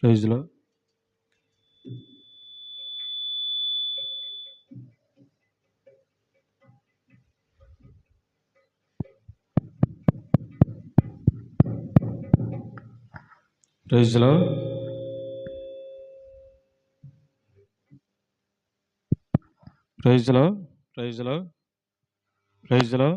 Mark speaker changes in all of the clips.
Speaker 1: ప్రైజ్లో ప్రైజ్లో ప్రైజ్లో ప్రైజ్లో ప్రైజ్లో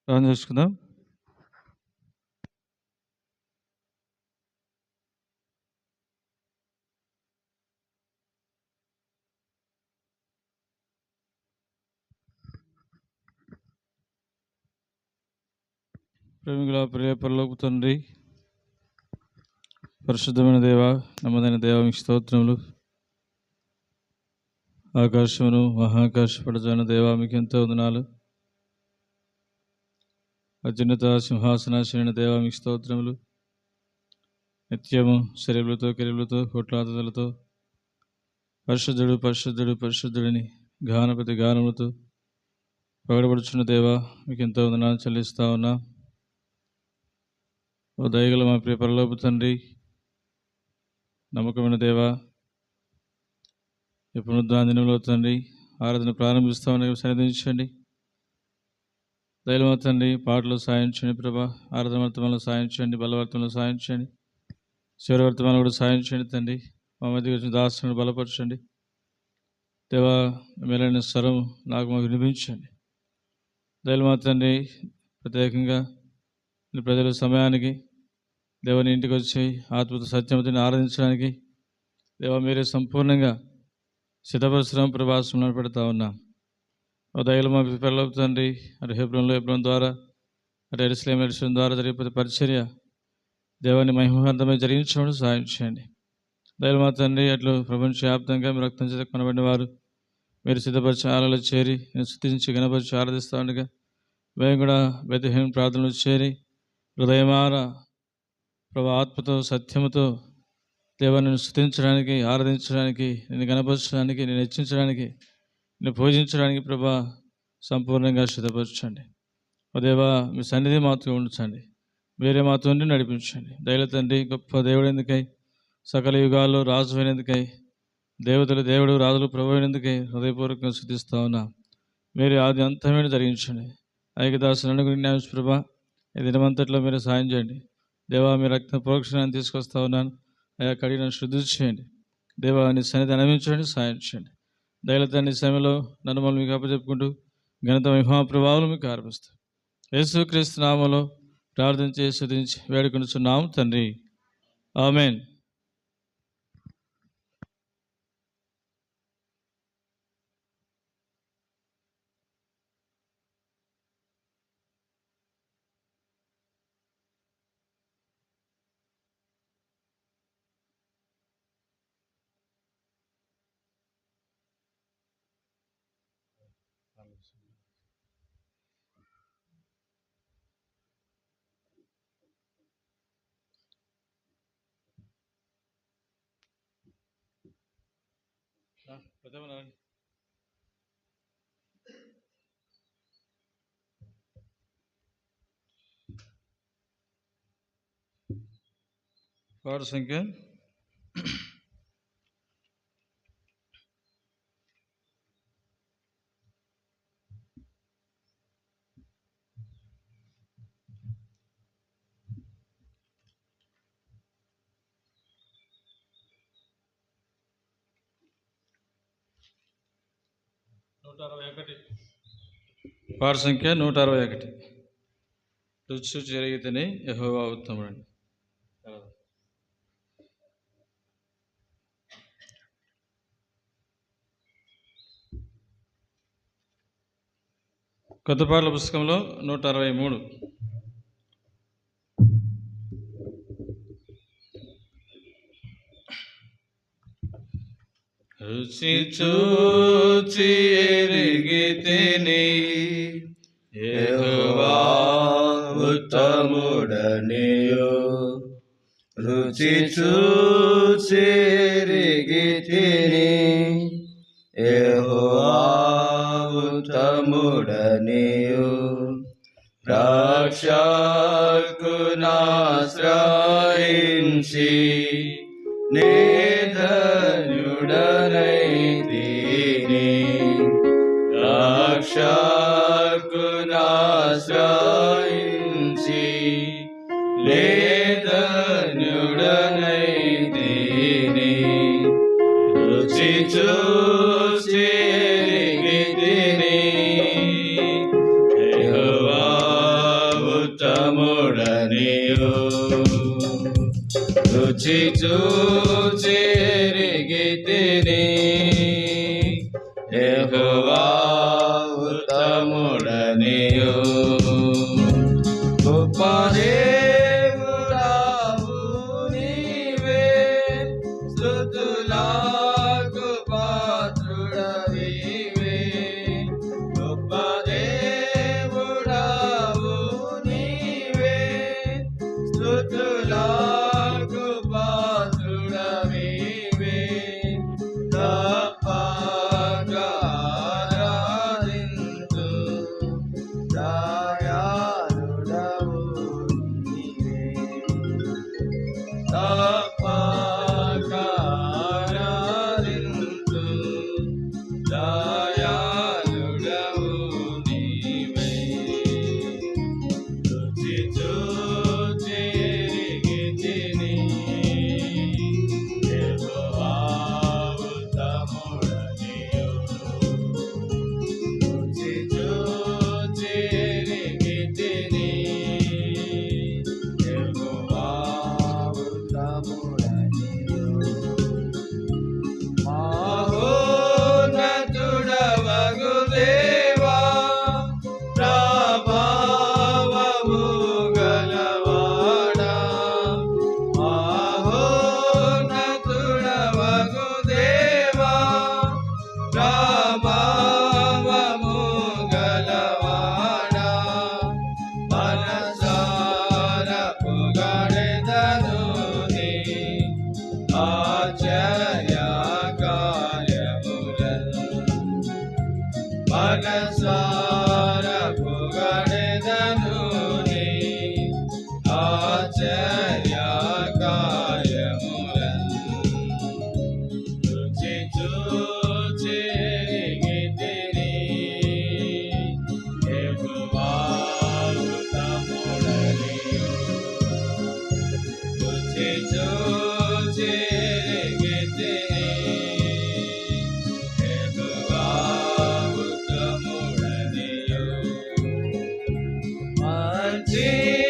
Speaker 1: ప్రార్థన చేసుకుందాం. ప్రేమికుల ప్రియ పరలోక తండ్రి, పరిశుద్ధమైన దేవ, నమ్మదైన దేవ, మీకు స్తోత్రములు. ఆకాశమును మహాకాశ పడజాన దేవ, మీకు ఎంతో వందనాలు. అత్యున్నత సింహాసనాశీన దేవ, మీకు స్తోత్రములు. నిత్యము శరీరులతో కిరీలతో కొట్లాతలతో పరిశుద్ధుడు పరిశుద్ధుడు పరిశుద్ధుడిని గానపతి గానములతో పగడబడుచున్న దేవ, మీకు ఎంతో వందనాలు చెల్లిస్తా ఉన్నా. ఓ దయగల మా ప్రియ పరలోక తండ్రి, నమ్మకమైన దేవ, ఈ పునరుద్ధానంలో తండ్రి ఆరాధన ప్రారంభిస్తామని సన్నిధించండి. దయలు మా తండ్రి, పాటలు సాయించండి ప్రభా, ఆరాధన వర్తమానంలో సాయించండి, బలవర్తమంలో సాయించండి, చివరి వర్తమానం కూడా సాయించండి తండ్రి. మా మధ్య వచ్చిన దాసులను బలపరచండి దేవా, మేలైన స్వరం నాకు మాకు వినిపించండి. దయలు మా తండ్రి, ప్రత్యేకంగా ప్రజల సమయానికి దేవుని ఇంటికి వచ్చి ఆత్మత సత్యమతిని ఆరాధించడానికి దేవా మీరే సంపూర్ణంగా సిద్ధపరిశ్రమ ప్రభాసం పెడతా ఉన్నాం. ఓ దయలు మా పరలోక తండ్రి, అటు హెబ్రోన్ ద్వారా అటు ఎరుసలేం ద్వారా జరిగే పరిచర్య దేవాన్ని మహిమార్థమై జరిగించడం సహాయం చేయండి. దయలు మా తండ్రి, అట్లు ప్రపంచవ్యాప్తంగా మీరు రక్తం చేత కొనబడిన వారు మీరు సిద్ధపరిచి ఆలలో చేరి నేను స్తుతించి గణపరిచి ఆరాధిస్తూ ఉండగా మేము కూడా బెత్లెహేము ప్రార్థనలు చేరి హృదయమార ప్రభు ఆత్మతో సత్యముతో దేవాన్ని స్తుతించడానికి, ఆరాధించడానికి, నేను గణపరచడానికి, నేను హెచ్చించడానికి, నేను పూజించడానికి ప్రభా సంపూర్ణంగా సిద్ధపరచండి. ఓ దేవా, మీ సన్నిధి మాతో ఉంచండి, వేరే మాతో ఉండి నడిపించండి. దయల తండ్రి, గొప్ప దేవుడు ఎందుకై, సకల యుగాల్లో రాజు అయినందుకై, దేవతలు దేవుడు రాజులు ప్రభు అయినందుకై హృదయపూర్వకంగా స్తుతిస్తా ఉన్నా. మీరు ఆది అంతమైన జరిగించండి. ఐక్యదాసు నలుగురి న్యాయ ప్రభా, ఈ దినమంతట్లో మీరు సాయం చేయండి దేవా. మీ రక్త ప్రోక్షణాన్ని తీసుకొస్తా ఉన్నాను అయా, కడిగిన శుద్ధి చేయండి దేవా. నీ సన్నిధి అనుభవించండి, సాయం చేయండి. దయల తండ్రి సమయంలో నన్ను మళ్ళీ మీకు అప్పచెప్పుకుంటూ ఘనత మహిమా ప్రభావాలు మీకు ఆరంభిస్తాం. యేసుక్రీస్తు నామములో ప్రార్థించి స్తుతించి వేడుకొనుచున్నాము తండ్రి, ఆమేన్. పాట సంఖ్య 161. పాట సంఖ్య 161. రుచి జరిగితేనే యెహోవా ఉత్తముడు. కొత్త పాటల పుస్తకంలో 163. రుచి చూచి ఎరిగితిని యెహోవా ఉత్తముడనియు, రుచి చూచి ఎరిగితిని
Speaker 2: యెహోవా ఉత్తముడనియు రక్షకునాశ్రయించి నే ధన్యుడనైతిని. రక్షకునాశ్రయించి నే ధన్యుడనైతిని. రుచి చూచి ఎరిగితిని యెహోవా ఉత్తముడనియు. రుచి చూచి ఎరిగితిని యెహోవా ఉత్తముడనియు. గొప్ప దేవుడవు నీవే, స్తుతులకు పాత్రుడవీవే. గొప్ప దేవుడవు నీవే, స్తుతులకు పాత్రుడవీవే. తప్పక ఆరాధింతు, దయాళుడవు నీవే. తప్పక ఆరాధింతు, దయాళుడవు నీవే. రుచి చూచి ఎరిగితిని యెహోవా ఉత్తముడనియు. రుచి చూచి ఎరిగితిని యెహోవా ఉత్తముడనియు. మహోన్నతుడవగు దేవా, ప్రభావము గలవాడా. మహోన్నతుడవగు దేవా, ప్రభావము గలవాడా. మనసార పొగడెదను నీ ఆశ్చర్య కార్యములను. మనసార పొగడెదను నీ ఆశ్చర్య కార్యములను. రుచి చూచి ఎరిగితిని యెహోవా ఉత్తముడనియు. రుచి చూచి ఎరిగితిని యెహోవా ఉత్తముడనియు.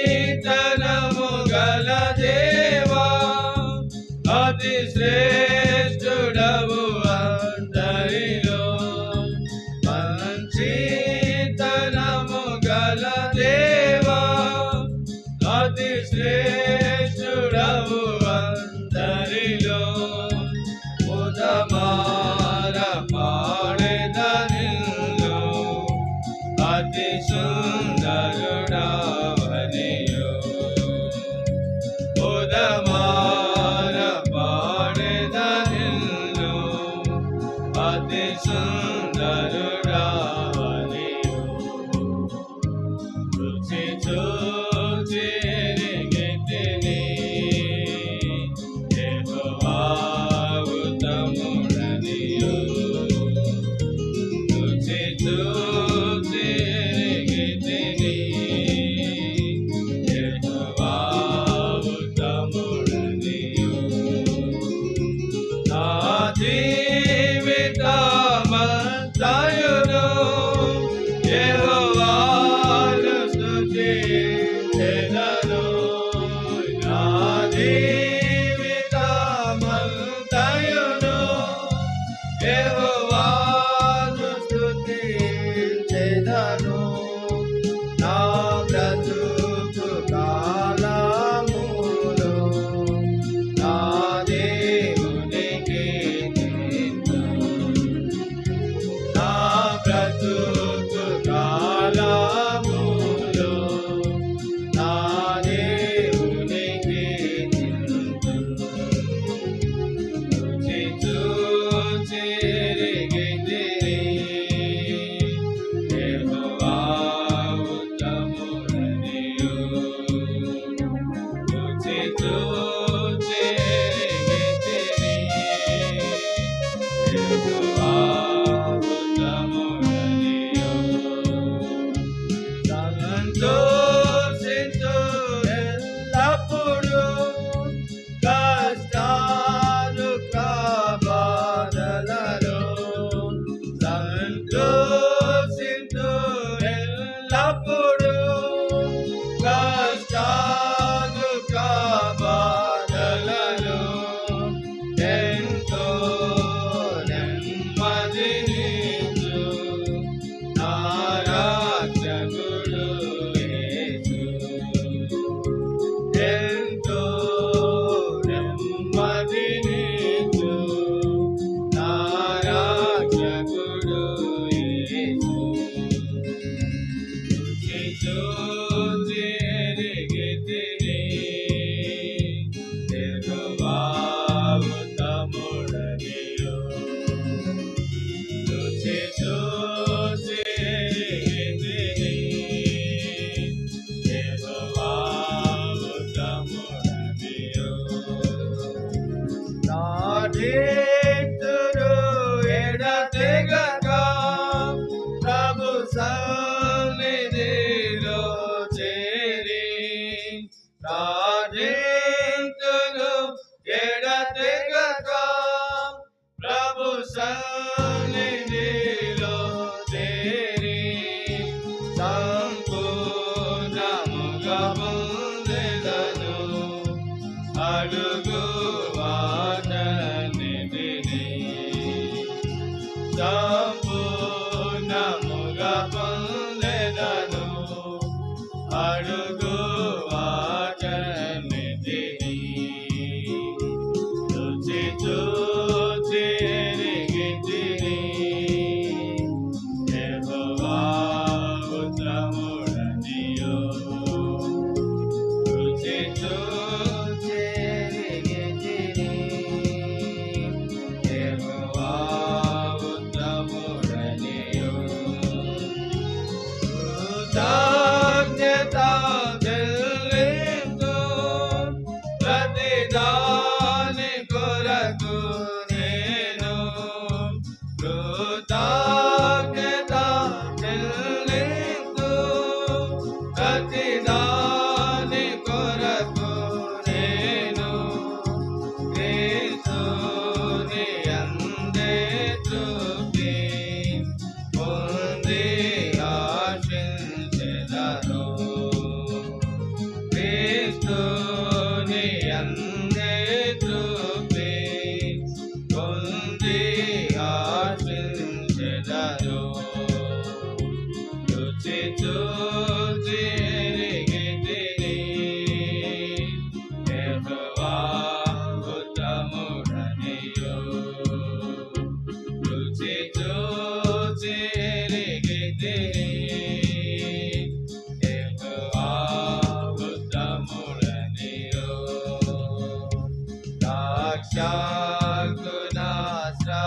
Speaker 2: మంచితనము గల దేవా, అతి శ్రేష్ఠుడవు అందరిలో. మంచితనము గల దేవా, అతి శ్రేష్ఠుడవు అందరిలో. ఉదమార పాడెదనిలో అతి సుందరుడవనియు. ఉదమార పాడెదనిలో అతి సుందరుడవనియు. రుచి చూచి ఎరిగితిని యెహోవా ఉత్తముడనియు. రుచి చూచి ఎరిగితిని యెహోవా ఉత్తముడనియు. నా జీవితమంతయును సన్నిధిలో చేరి సంపూర్ణముగా పొందెదను. అడుగు వాటన్నిటిని సంపూర్ణముగా పొందెదను. అడుగు వాటన్నిటిని రుచి చూచి ఎరిగితిని. యెహోవా ఉత్తముడనియు. రుచి చూచి ఎరిగితిని. యెహోవా ఉత్తముడనియు. కృతజ్ఞత చెల్లించు ప్రతిదాని కొరకు నేను. కృతజ్ఞత చెల్లించు ప్రతిదాని కొరకు నేను. క్రీస్తుని యందే తృప్తి పొంది ఆశించెదను. క్రీస్తుని యందే తృప్తి పొంది ఆశించెదను. రుచి చూచి ఎరిగితిని. యెహోవా ఉత్తముడనియు. రుచి చూచి ఎరిగితిని. యెహోవా ఉత్తముడనియు.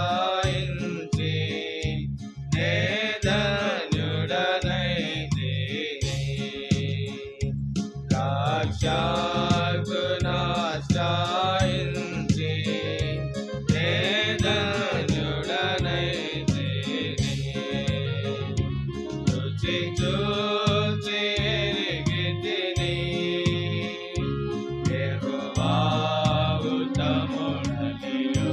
Speaker 2: ద్రాక్షాగ్నాశ్రయించి నే ధన్యుడనైతిని. ద్రాక్షాగ్నాశ్రయించి నే ధన్యుడనైతిని. రుచి చూచి ఎరిగితిని. యెహోవా ఉత్తముడనియు.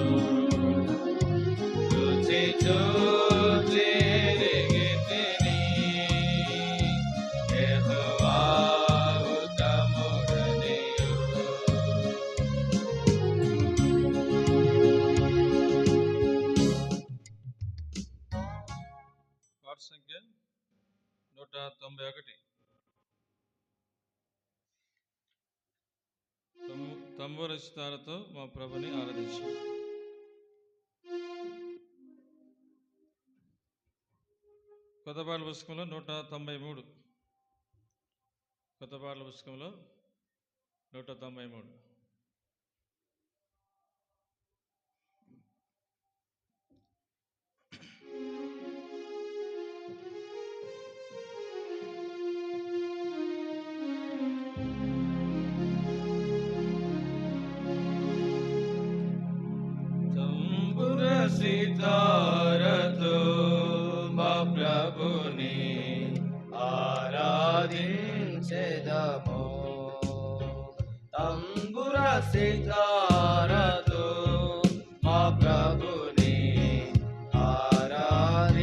Speaker 2: రుచి చూచి ఎరిగితిని. యెహోవా ఉత్తముడనియు.
Speaker 1: పాట సంఖ్య 191. తంబూర సితారతో మా ప్రభుని ఆరాధించాం. కొత్త పాటల పుస్తకంలో 193. కొత్త పాటల పుస్తకంలో 193.
Speaker 2: తంబుర సితారతో మా ప్రభుని ఆరాధించెదము. తంబుర సితారతో మా ప్రభుని ఆరాధించెదము.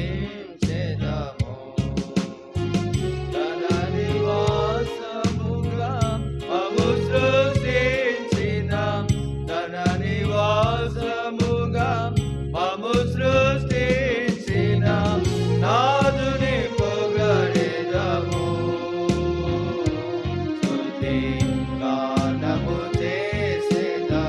Speaker 2: తన నివాసముగా మము సృష్టించిన తన నివాసముగా మము సృష్టించిన నాదుని పొగడెదము. స్తుతి గానము చేసెదము.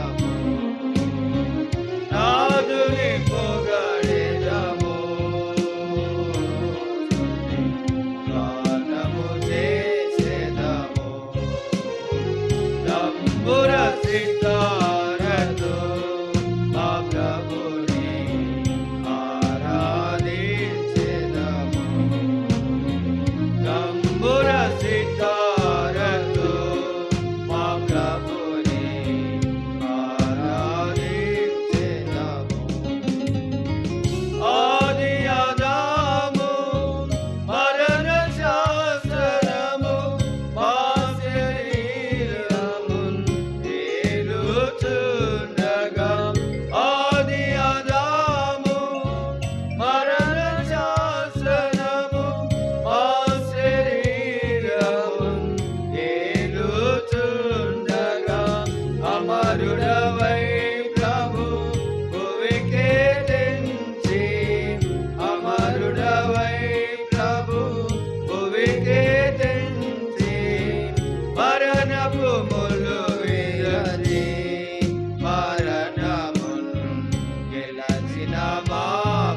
Speaker 2: మా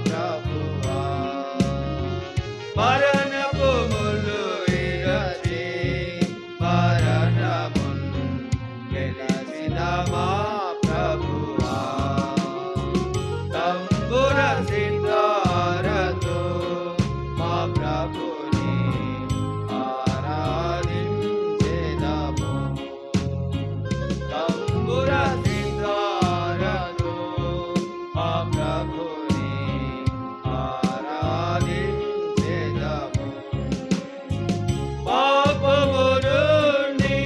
Speaker 2: ప్రభువా మరణపు ముళ్ళు విరచి మరణమును గెలిచిన మా ప్రభువా తంబుర సితారతో మా ప్రభుని ఆరాధించెదము తంబుర సితారతో మా ప్రభుని ఆరాధించెదము పాపము నుండి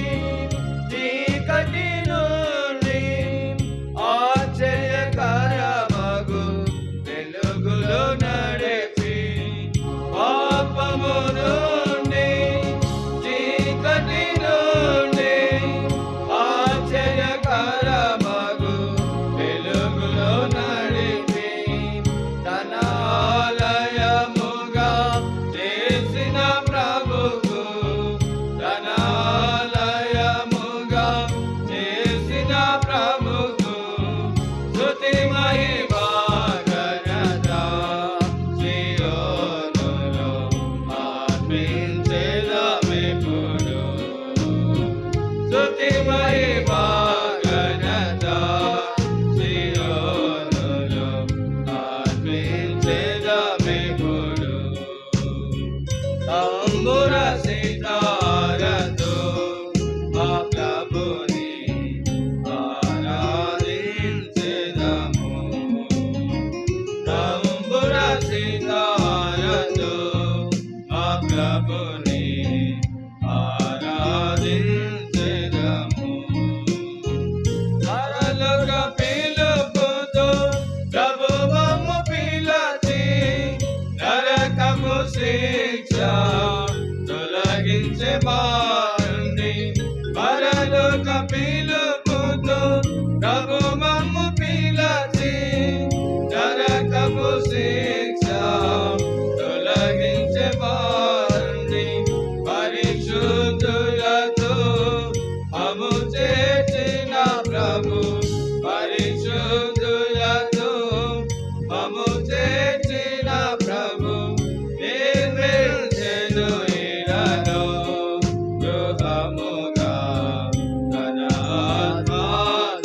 Speaker 2: చీకటి నుండి ఆశ్చర్యకరమగు వెలుగులో నడిపి పాపము నుండి చీకటి నుండి ఆశ్చర్యకరమగు వెలుగులో నడిపి తన ఆలయముగా చేసిన ప్రభువు తన ఆలయముగా చేసిన ప్రభువు స్తుతి మహిమ ఘనత సియోనులో ఆర్పించెదమెప్పుడు స్తుతి మహిమ ఘనత సియోనులో ఆర్పించెదమెప్పుడు తంబుర సితారతో మా ప్రభుని ఆరాధించెదము తంబుర సితారతో మా ప్రభుని ఆరాధించెదము పరలోక పిలుపుతో ప్రభువము పిలచి నరకము శిక్ష తొలగించే మారుండి పరలోక పిలుపుతో ప్రభువము పిలచి నరకము శిక్ష తొలగించే మారుండి పరిశుద్ధులతో మము చేర్చిన ప్రభు పరిశుద్ధులతో మము చేర్చిన ప్రభు నిర్మించెను ఇలను గృహముగా తన ఆత్మ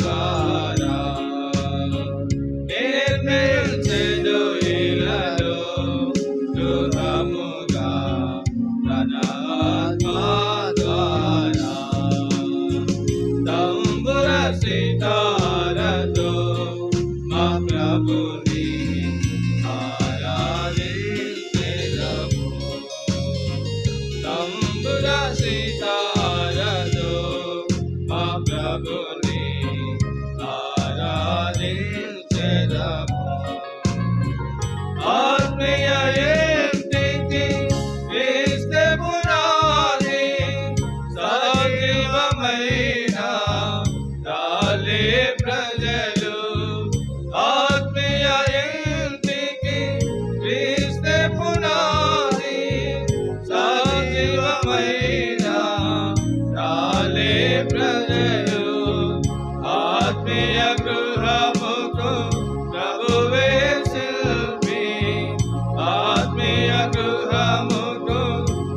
Speaker 2: ద్వారా నిర్మించెను ఇలను గృహముగా తన ఆత్మ ద్వారా తంబుర సితారతో మా ప్రభుని ఆరాధించెదము తంబుర సితారతో మా ప్రభుని ఆరాధించెదము ఆత్మీయ ఇంటికి క్రీస్తు పునాది సజీవమైన రాలే ప్రజలు ఆత్మీయ ఇంటికి క్రీస్తు పునాది సజీవమైన రాలే ప్రజలు ఆత్మీయ గృహముకు ప్రభువే శిల్పి ఆత్మీయ గృహముకు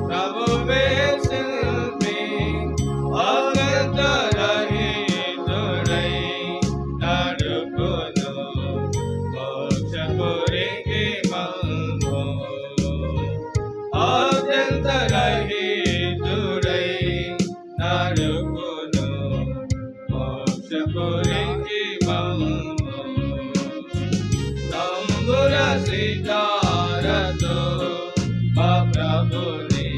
Speaker 2: ప్రభువే శిల్పి ఆనందరహితుడై నడుపును మోక్షపురికి మమ్ము ఆనందరహితుడై నడుపును మోక్షపురికి మమ్ము తంబుర సితారతో మా ప్రభుని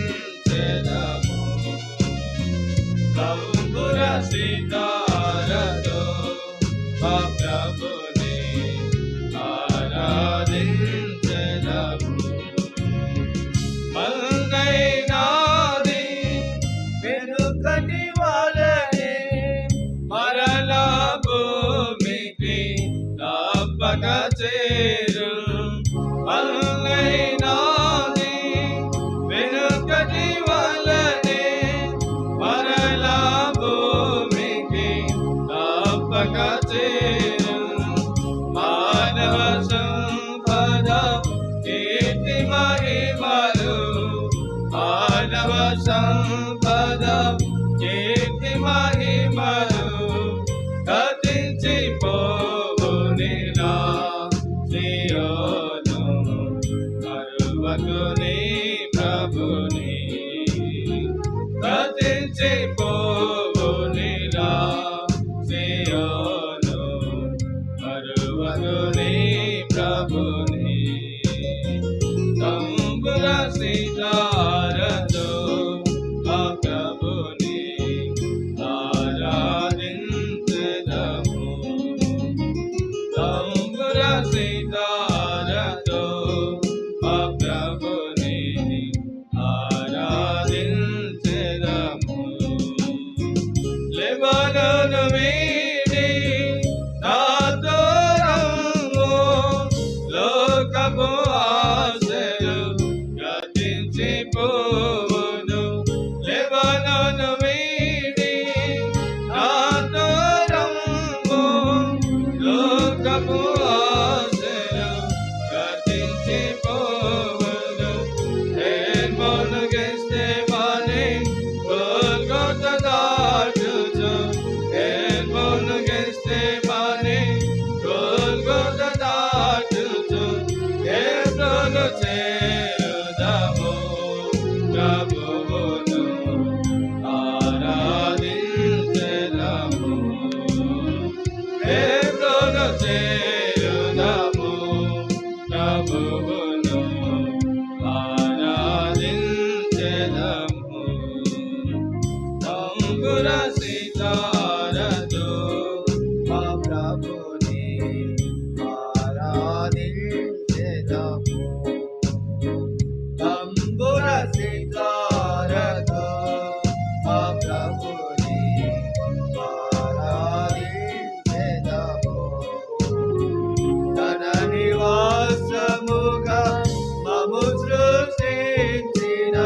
Speaker 2: ఆరాధించెదము తంబుర సితారతో మా ప్రభుని ఆరాధించెదము మన్నైనాది వెనుకటి వాళ్ళని మరలా భూమికి తప్పక చేరు మన్నైనాది వెనుకటి వాళ్ళని మరలా భూమికి తప్పక చేరు ప్రభుని తంబుర సితారతో ఆ ప్రభుని ఆరాధించెదము. తంబుర సితారతో ఆ ప్రభుని ఆరాధించెదము. లెబానోను వీడి నాతో రమ్ము, లోకపు ఆశలు గతించిపోవును. లెబానోను వీడి నాతో రమ్ము, లోకపు ఆశలు గతించిపోవును. హెర్మోను గెత్సేమనే గొల్గొతా దాటుచు, హెర్మోను గెత్సేమనే గొల్గొతా దాటుచు, హెబ్రోను చేరుదాము. ప్రభువును ఆరాధించెదము. హెబ్రోను చేరుదాము. ప్రభువును ఆరాధించెదము. తంబుర సితారతో ఆ ప్రభుని ఆరాధించెదము. తంబుర సితారతో ఆ ప్రభుని ఆరాధించెదము. తన నివాసముగా మము సృష్టించిన,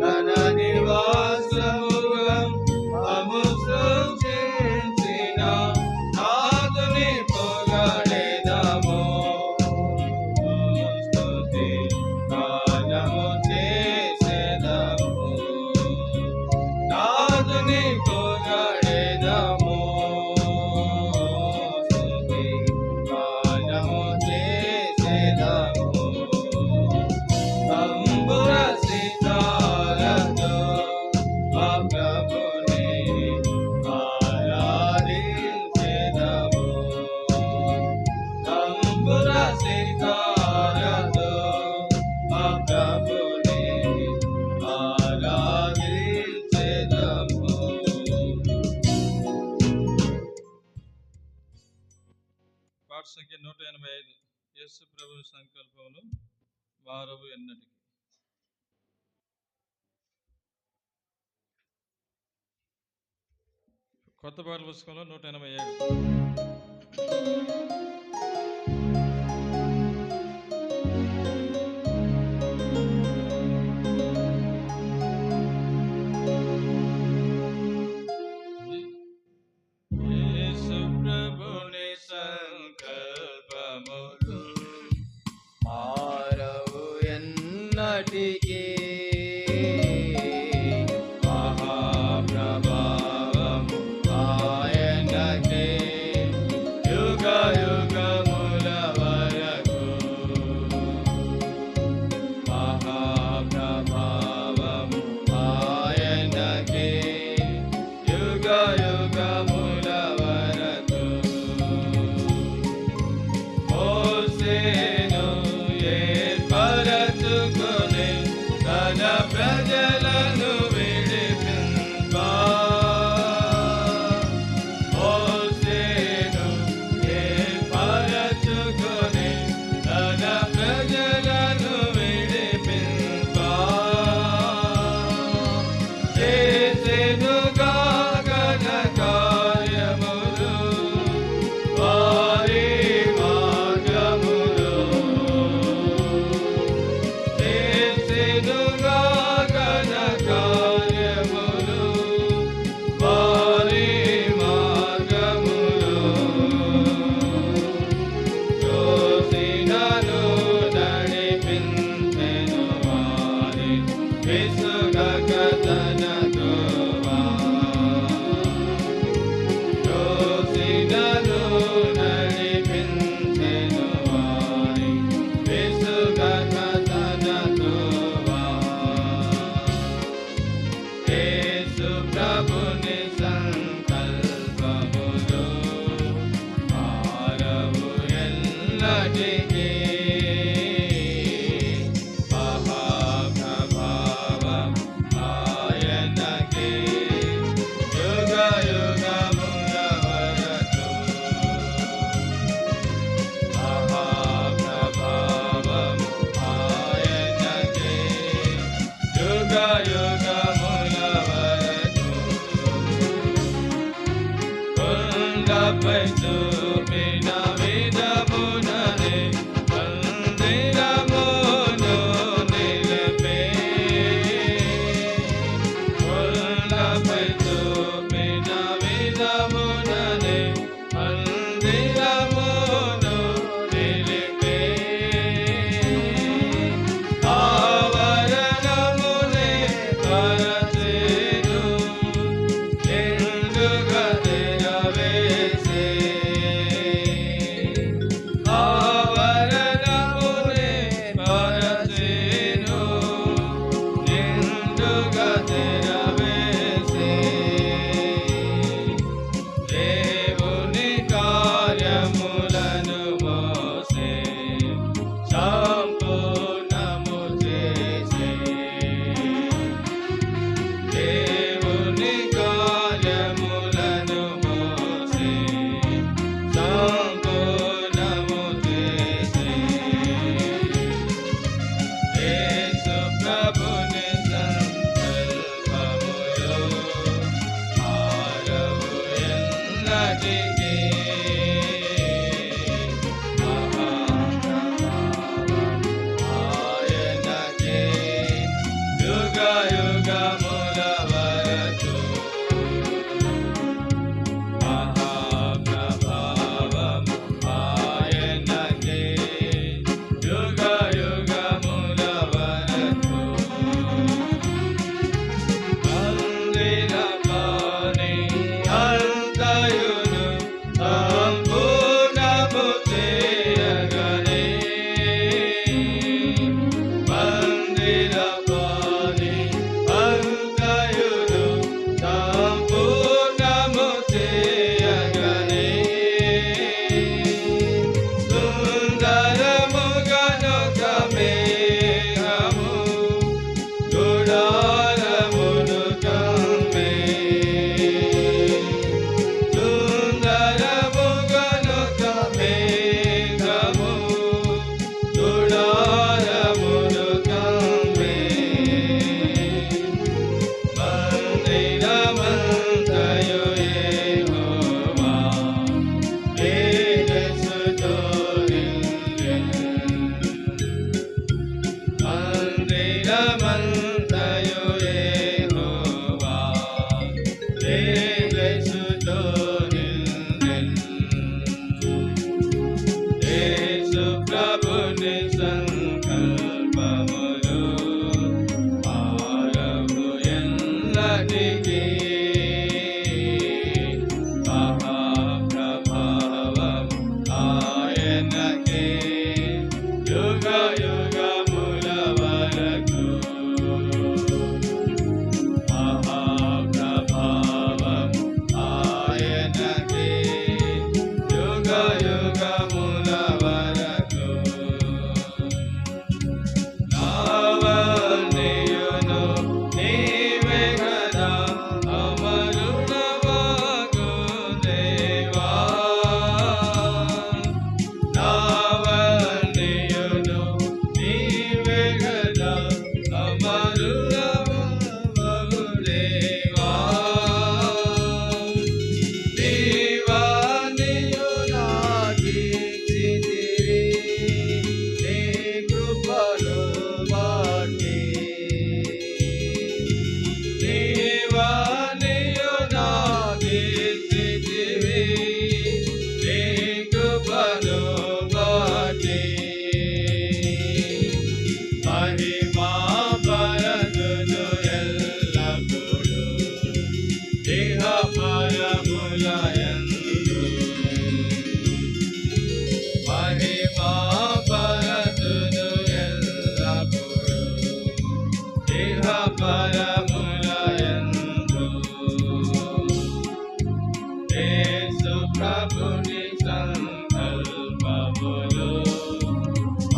Speaker 2: తన నివాసముగా మము సృష్టించిన నాథుని పొగడెదము. స్తుతి గానము చేసెదము. నాథుని పొగడెదము. స్తుతి గానము చేసెదము. తంబుర సితారతో ఆ ప్రభుని ఆరాధించెదము. తంబుర సితారతో ఆ ప్రభుని ఆరాధించెదము.
Speaker 1: పాట సంఖ్య 185. యేసు ప్రభు సంకల్పములు మారవు ఎన్నటికి. కొత్త పాటల పుస్తకంలో 187.
Speaker 2: యేసు ప్రభుని సంకల్పములు మారవు ఎన్నటికీ. మహాప్రభావము ఆయనకే యుగ యుగముల వరకు. మహాప్రభావము ఆయనకే యుగ యుగముల వరకు. మోసేను ఏర్పరచుకొని తన ప్రజలను విడిపింపా. మోసేను ఏర్పరచుకొని తన ప్రజలను విడిపింపా. చేసెనుగా ఘన కార్యములు వారి మార్గములు. చేసెనుగా ఘన కార్యములు వారి మార్గములు. యోసినను నడిపించెను వారి విసుగక తన త్రోవ. యోసినను నడిపించెను వారి విసుగక తన త్రోవ. యేసు ప్రభుని సంకల్పములు మారవు ఎన్నటికీ. చూపిన విధముననే మందిరమును నిలిపే కొండపై చూపిన విధముననే మందిరమును నిలిపే ఆవరణమునే పరచెను నిండుగా తెరవేసే ఆవరణమునే పరచెను నిండుగా తెరవేసే దేవుని కార్యములను మోసే సంపూర్ణము చేసే దేవుని కార్యములను మోసే సంపూర్ణము చేసే యేసు ప్రభుని సంకల్పములో ఆరవు ఎన్నటికీ ఆయనకే యుగ యుగముల వరకు మహాప్రభావము ఆయనకే యుగ యుగముల వరకు మందిరపాని అంతయును సంపూర్ణము చేయగనే మందిరపాని అంతయును సంపూర్ణము చేయగనే సుందరముగనొక మేఘము గుడారమును కమ్మే సుందరముగనొక మేఘము గుడారమును కమ్మే మందిరమంతయు యెహోవా తేజస్సుతో నిండెను మందిరమంతయు యెహోవా తేజస్సుతో నిండెను యేసు ప్రభుని సంకల్పములు ఆరవు ఎన్నటికీ మహాప్రభావము ఆయనకే యుగ యుగముల వరకు మహాప్రభావము ఆయనకే యుగ యుగముల వరకు నావన్నీయును నీవే కదా అమరుడవగు దేవా నావన్నీయును నీవే కదా అమరుడవగు దేవా దేవానియు నాకీర్తించితివి నీ కృపను బట్టి దేవానియు నాకీర్తించితివి నీ కృపను బట్టి మహిమా పరతును ఎల్లప్పుడూ ఇహ పరములయందు మహిమా పరతును ఎల్లప్పుడూ ఇహ పరములయందు యేసు ప్రభుని సంకల్పములు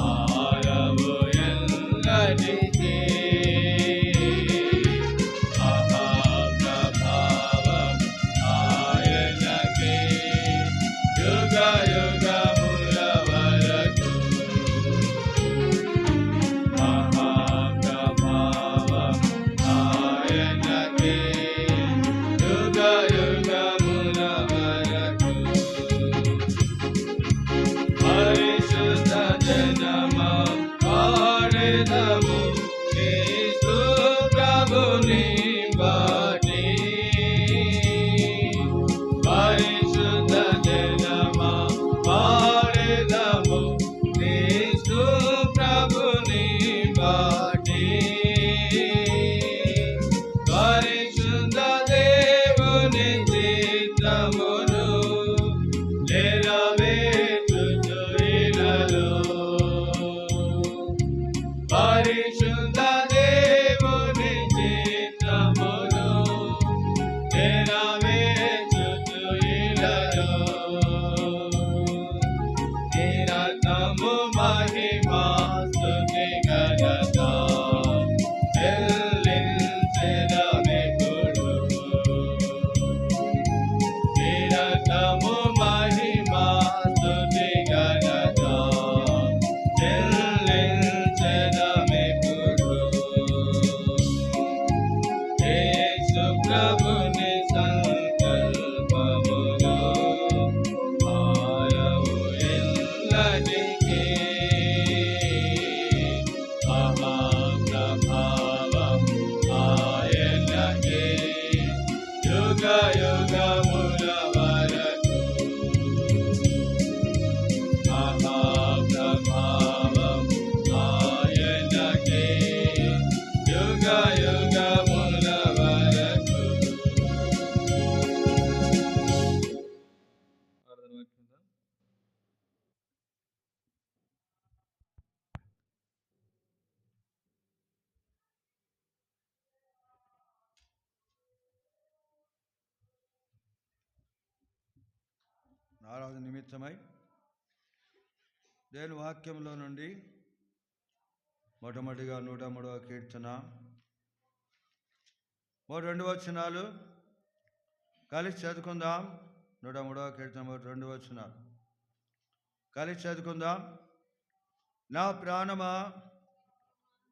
Speaker 2: ఆరవు ఎన్నటికీ మహాప్రభావం ఆయనకే యుగ యుగముల వరకు మహాప్రభావం ఆయనకే యుగ యుగముల వరకు
Speaker 3: ఆరాధన నిమిత్తమై దేవుని వాక్యంలో నుండి మొట్టమొదటిగా 103వ కీర్తన 2 వచనాలు కలిసి చదువుకుందాం. 103వ కీర్తన 2 వచనాలు కలిసి చదువుకుందాం. నా ప్రాణమా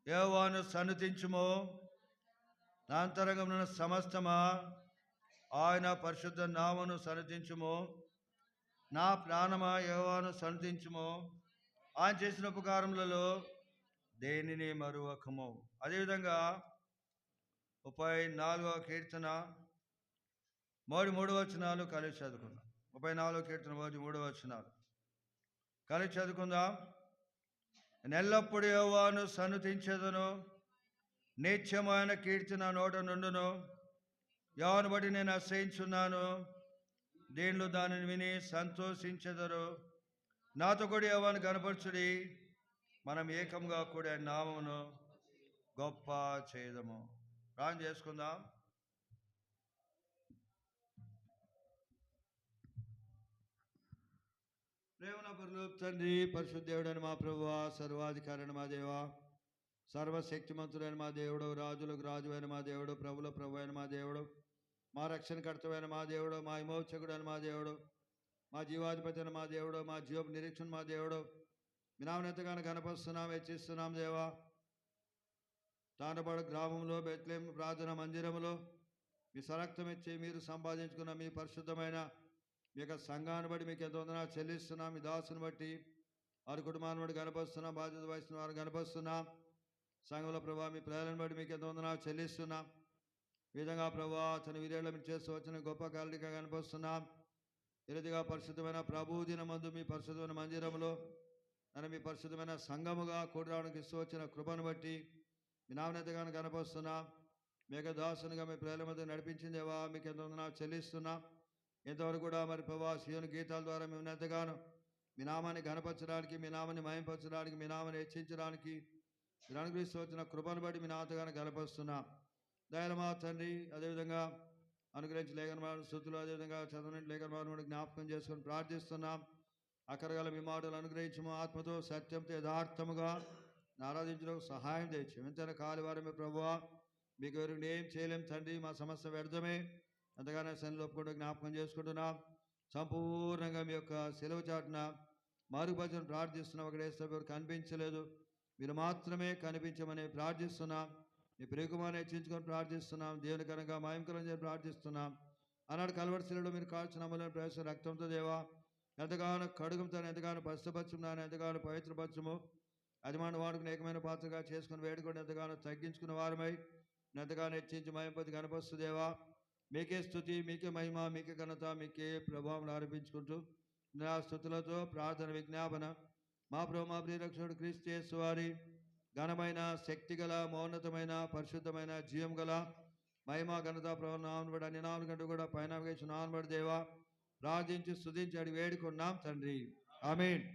Speaker 3: యెహోవాను సన్నుతించుము, నా అంతరంగమున సమస్తమా ఆయన పరిశుద్ధ నామమును సన్నుతించుము. నా ప్రాణమా యెహోవాను సన్నుతించుము, ఆయన చేసిన ఉపకారములలో దేనిని మరువకము. అదేవిధంగా 34వ కీర్తన 3 వచనాలు కలిసి చదువుకుందాం. 34వ కీర్తన 3 వచనాలు కలిసి చదువుకుందాం. నెల్లప్పుడు యెహోవాను సన్నుతించెదను, నిత్యమైన కీర్తన నోట నుండును. యెహోవాను బట్టి నేను అసహించున్నాను, దీనిలో దానిని విని సంతోషించెదరు. నాతో కూడా యెహోవాను కనపరచుడి, మనం ఏకంగా కూడా నామమును గొప్ప చేయదము. ప్రార్థన చేసుకుందాం. ప్రేమన పరలోక తండ్రి, పరిశుద్ధుడైన మా ప్రభువా, సర్వాధికారైన మా దేవా, సర్వశక్తిమంతుడైన మా దేవుడు, రాజులకు రాజువైన మా దేవుడు, ప్రభుల ప్రభు అయిన మా దేవుడు, మా రక్షణకర్తమైన మా దేవుడు, మా విమోచకుడైన మా దేవుడు, మా జీవాధిపతి అయిన మా దేవుడు, మా జీవపు నిరీక్షణ మా దేవుడు, మీ నామమును ఎంతగానో ఘనపరుస్తున్నాం, హెచ్చిస్తున్నాం దేవా. తాండపాడు గ్రామంలో బెత్లెహేం ప్రార్థన మందిరములో మీ సరక్తం ఇచ్చి మీరు సంపాదించుకున్న మీ పరిశుద్ధమైన మీ యొక్క సంఘాన్ని బట్టి మీకు ఎంత వందనాలు చెల్లిస్తున్నాం. మీ దాసుని బట్టి వారి కుటుంబాన్ని బట్టి కనపరుస్తున్నాం, బాధ్యత వహిస్తున్న వారిని కనపరుస్తున్నాం. సంఘంలో ప్రభావ మీ ప్రజలను బట్టి మీకు ఎంత వందనాలు చెల్లిస్తున్నాం. ఈ విధంగా ప్రభావ తన వీరేళ్ళ మీరు చేస్తూ వచ్చిన గొప్ప కాలిక కనపరుస్తున్నాం. ఈ రీతిగా పరిశుద్ధమైన ప్రభు దినమందు మీ పరిశుద్ధమైన మందిరంలో నన్ను మీ పరిశుద్ధమైన సంఘముగా కూడి రావడానికి ఇస్తూ వచ్చిన కృపను బట్టి మీ నామనెంతగానో కనపరుస్తున్నాం. మేఘ దాసునిగా మీ ప్రజల మధ్య నడిపించిందేవా మీకు ఎంత వందనాలు చెల్లిస్తున్నాం. ఇంతవరకు కూడా మరి ప్రభా శివుని గీతాల ద్వారా మేము ఎంతగానో మీ నామాన్ని ఘనపరచడానికి, మీ నామాన్ని మహింపరచడానికి, మీ నామాన్ని హెచ్చించడానికి మీరు అనుగ్రహిస్తూ వచ్చిన కృపను బట్టి మీ నాతగానో కనపరుస్తున్నాం. దయలమా తండ్రి, అదేవిధంగా అనుగ్రహించి లేఖనమాన స్థుతులు, అదేవిధంగా చదవని లేఖనమాన జ్ఞాపకం చేసుకొని ప్రార్థిస్తున్నాం. అక్కరగల మీ మాటలు అనుగ్రహించము, ఆత్మతో సత్యంతో యథార్థముగా ఆరాధించడం సహాయం తెచ్చు. ఎంతైనా కాలివారమే ప్రభువా, మీకు ఎవరికి ఏం చేయలేం తండ్రి, మా సమస్య వ్యర్థమే. అంతగానే సన్నిధిలో ఒప్పుకుంటూ జ్ఞాపకం చేసుకుంటున్నాం. సంపూర్ణంగా మీ యొక్క సెలవు చాటున మారుపరచని ప్రార్థిస్తున్నాం. అక్కడ ఎవరు కనిపించలేదు, మీరు మాత్రమే కనిపించమని ప్రార్థిస్తున్నాం. మీ ప్రియకుమారుని హెచ్చించుకొని ప్రార్థిస్తున్నాం. దేవుని కనుక మహిమకరం చేసి ప్రార్థిస్తున్నాం. ఆనాడు కలవరిశిలలో మీరు కాల్చిన అమలను ప్రవేశ రక్తంతో దేవా ఎంతగానో కడుగుతాను, ఎంతగానో పశ్చపరచున్నాను, ఎంతగానో పవిత్రపరచము. అదిమాను వాడుకుని ఏకమైన పాత్రగా చేసుకుని వేడుకొని ఎంతగానో తగ్గించుకున్న వారమై ఎంతగానో హెచ్చించి మహింపతి కనపరుస్తుందేవా. మీకే స్తుతి, మీకే మహిమ, మీకే ఘనత, మీకే ప్రభావం ఆరోపించుకుంటూ నా స్తుతులతో ప్రార్థన విజ్ఞాపన మా ప్రభు మా ప్రియరక్షకుడు క్రీస్తు యేసు వారి ఘనమైన శక్తిగల మౌన్నతమైన పరిశుద్ధమైన జీవం గల మహిమ ఘనత ప్రభు నామబడి అన్ని నామల కంటూ కూడా పైన నామబడి దేవా ప్రార్థించి స్తుతించి అడిగి వేడుకున్నాం తండ్రి. ఆమేన్.